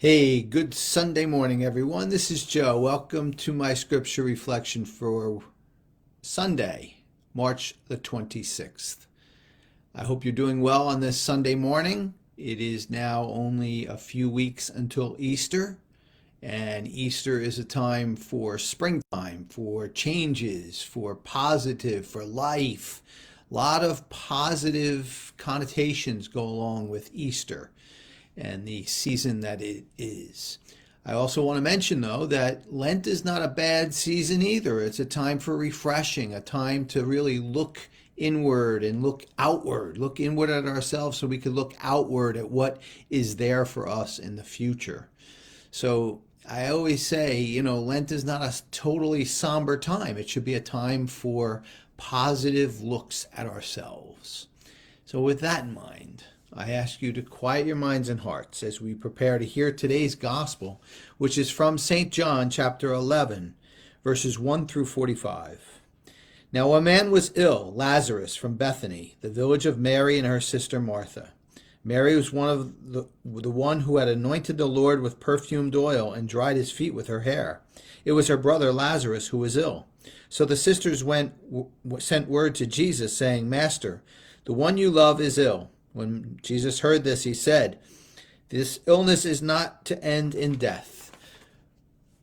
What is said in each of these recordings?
Hey, good Sunday morning, everyone. This is Joe. Welcome to my scripture reflection for Sunday, March the 26th. I hope you're doing well on this Sunday morning. It is now only a few weeks until Easter, and Easter is a time for springtime, for changes, for positive, for life. A lot of positive connotations go along with Easter and the season that it is. I also want to mention, though, that Lent is not a bad season either. It's a time for refreshing, a time to really look inward and look outward, look inward at ourselves so we can look outward at what is there for us in the future. So I always say, Lent is not a totally somber time. It should be a time for positive looks at ourselves. So with that in mind, I ask you to quiet your minds and hearts as we prepare to hear today's gospel, which is from St. John chapter 11, verses 1 through 45. Now a man was ill, Lazarus from Bethany, the village of Mary and her sister Martha. Mary was the one who had anointed the Lord with perfumed oil and dried his feet with her hair. It was her brother Lazarus who was ill. So the sisters sent word to Jesus, saying, Master, the one you love is ill. When Jesus heard this, he said, This illness is not to end in death,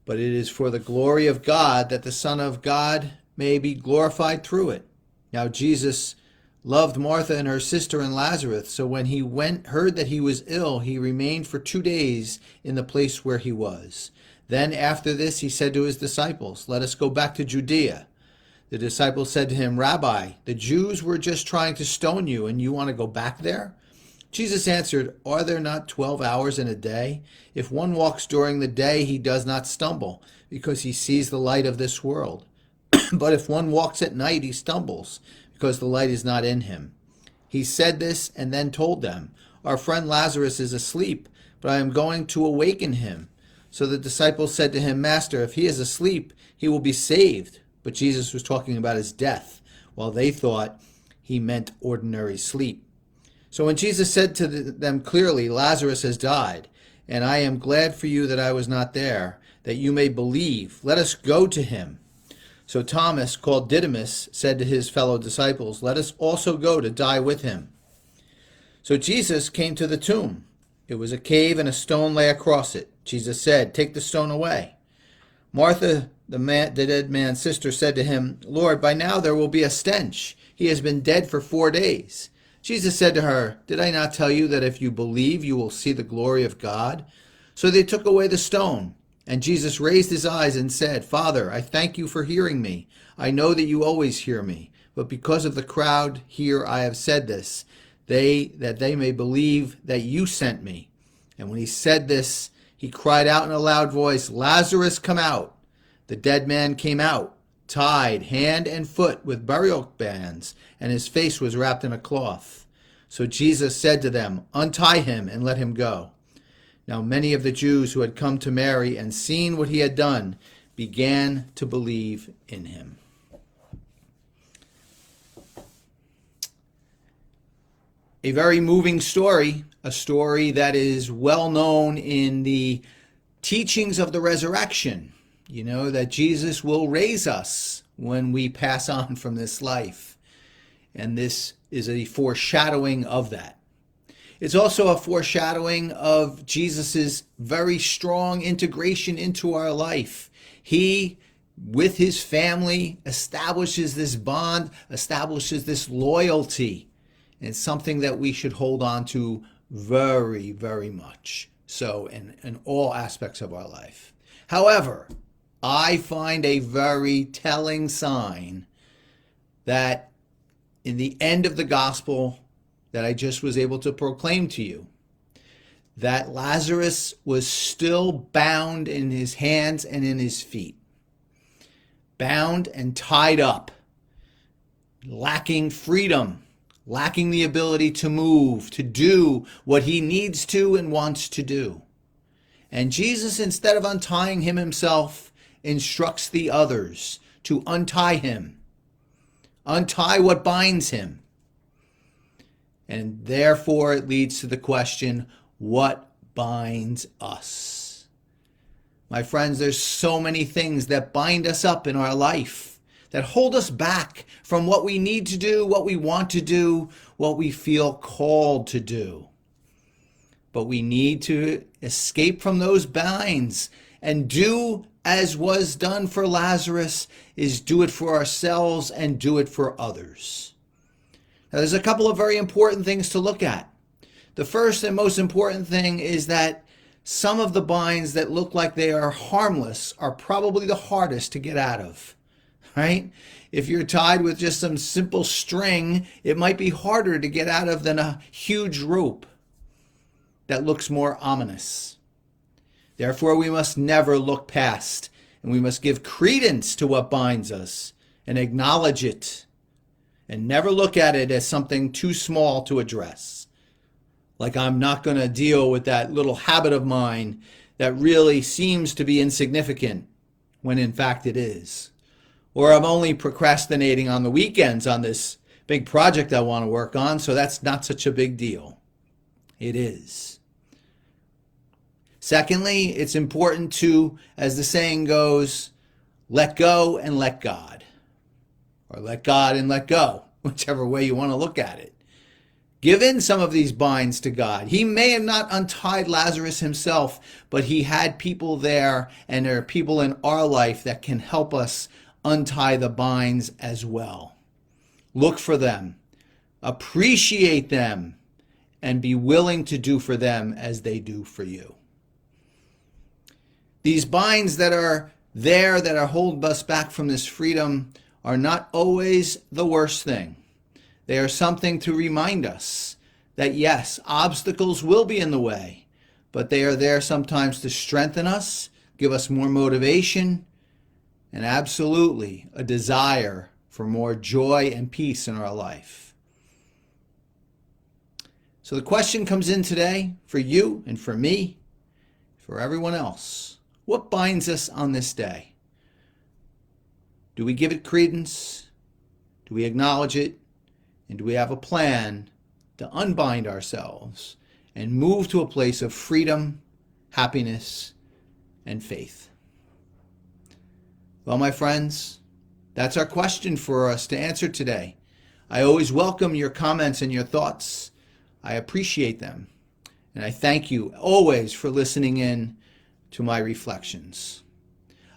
but it is for the glory of God, that the Son of God may be glorified through it. Now Jesus loved Martha and her sister and Lazarus, so when he heard that he was ill, he remained for 2 days in the place where he was. Then after this he said to his disciples, Let us go back to Judea. The disciples said to him, Rabbi, the Jews were just trying to stone you, and you want to go back there? Jesus answered, Are there not 12 hours in a day? If one walks during the day, he does not stumble, because he sees the light of this world. But if one walks at night, he stumbles, because the light is not in him. He said this and then told them, Our friend Lazarus is asleep, but I am going to awaken him. So the disciples said to him, Master, if he is asleep, he will be saved. But Jesus was talking about his death, while they thought he meant ordinary sleep. So when Jesus said to them clearly, Lazarus has died, and I am glad for you that I was not there, that you may believe. Let us go to him. So Thomas, called Didymus, said to his fellow disciples, Let us also go to die with him. So Jesus came to the tomb. It was a cave, and a stone lay across it. Jesus said, Take the stone away. Martha, the dead man's sister, said to him, Lord, by now there will be a stench. He has been dead for 4 days. Jesus said to her, Did I not tell you that if you believe, you will see the glory of God? So they took away the stone. And Jesus raised his eyes and said, Father, I thank you for hearing me. I know that you always hear me. But because of the crowd here I have said this, that they may believe that you sent me. And when he said this, he cried out in a loud voice, Lazarus, come out. The dead man came out, tied hand and foot with burial bands, and his face was wrapped in a cloth. So Jesus said to them, Untie him and let him go. Now many of the Jews who had come to Mary and seen what he had done began to believe in him. A very moving story, a story that is well known in the teachings of the resurrection. You know, that Jesus will raise us when we pass on from this life. And this is a foreshadowing of that. It's also a foreshadowing of Jesus's very strong integration into our life. He, with his family, establishes this bond, establishes this loyalty. And it's something that we should hold on to very, very much so in all aspects of our life. However, I find a very telling sign that in the end of the gospel that I just was able to proclaim to you, that Lazarus was still bound in his hands and in his feet, bound and tied up, lacking freedom, lacking the ability to move, to do what he needs to and wants to do. And Jesus, instead of untying him himself, instructs the others to untie him, untie what binds him. And therefore it leads to the question, what binds us. My friends, there's so many things that bind us up in our life, that hold us back from what we need to do, what we want to do, what we feel called to do. But we need to escape from those binds and do as was done for Lazarus, is do it for ourselves and do it for others. Now, there's a couple of very important things to look at. The first and most important thing is that some of the binds that look like they are harmless are probably the hardest to get out of, right? If you're tied with just some simple string, it might be harder to get out of than a huge rope that looks more ominous. Therefore, we must never look past, and we must give credence to what binds us and acknowledge it, and never look at it as something too small to address. Like I'm not going to deal with that little habit of mine that really seems to be insignificant when in fact it is. Or I'm only procrastinating on the weekends on this big project I want to work on, so that's not such a big deal. It is. Secondly, it's important to, as the saying goes, let go and let God. Or let God and let go, whichever way you want to look at it. Give in some of these binds to God. He may have not untied Lazarus himself, but he had people there, and there are people in our life that can help us untie the binds as well. Look for them, appreciate them, and be willing to do for them as they do for you. These binds that are there, that are holding us back from this freedom, are not always the worst thing. They are something to remind us that yes, obstacles will be in the way, but they are there sometimes to strengthen us, give us more motivation, and absolutely a desire for more joy and peace in our life. So the question comes in today for you and for me, for everyone else. What binds us on this day? Do we give it credence? Do we acknowledge it? And do we have a plan to unbind ourselves and move to a place of freedom, happiness, and faith? Well, my friends, that's our question for us to answer today. I always welcome your comments and your thoughts. I appreciate them. And I thank you always for listening in to my reflections.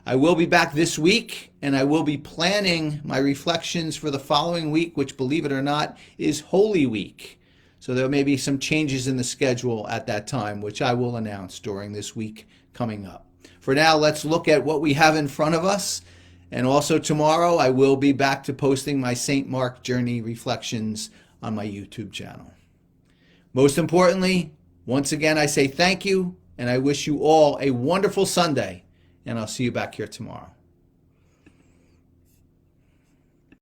I will be back this week, and I will be planning my reflections for the following week, which, believe it or not, is Holy Week. So there may be some changes in the schedule at that time, which I will announce during this week coming up. For now, let's look at what we have in front of us. And also tomorrow, I will be back to posting my St. Mark Journey reflections on my YouTube channel. Most importantly, once again, I say thank you, and I wish you all a wonderful Sunday, and I'll see you back here tomorrow.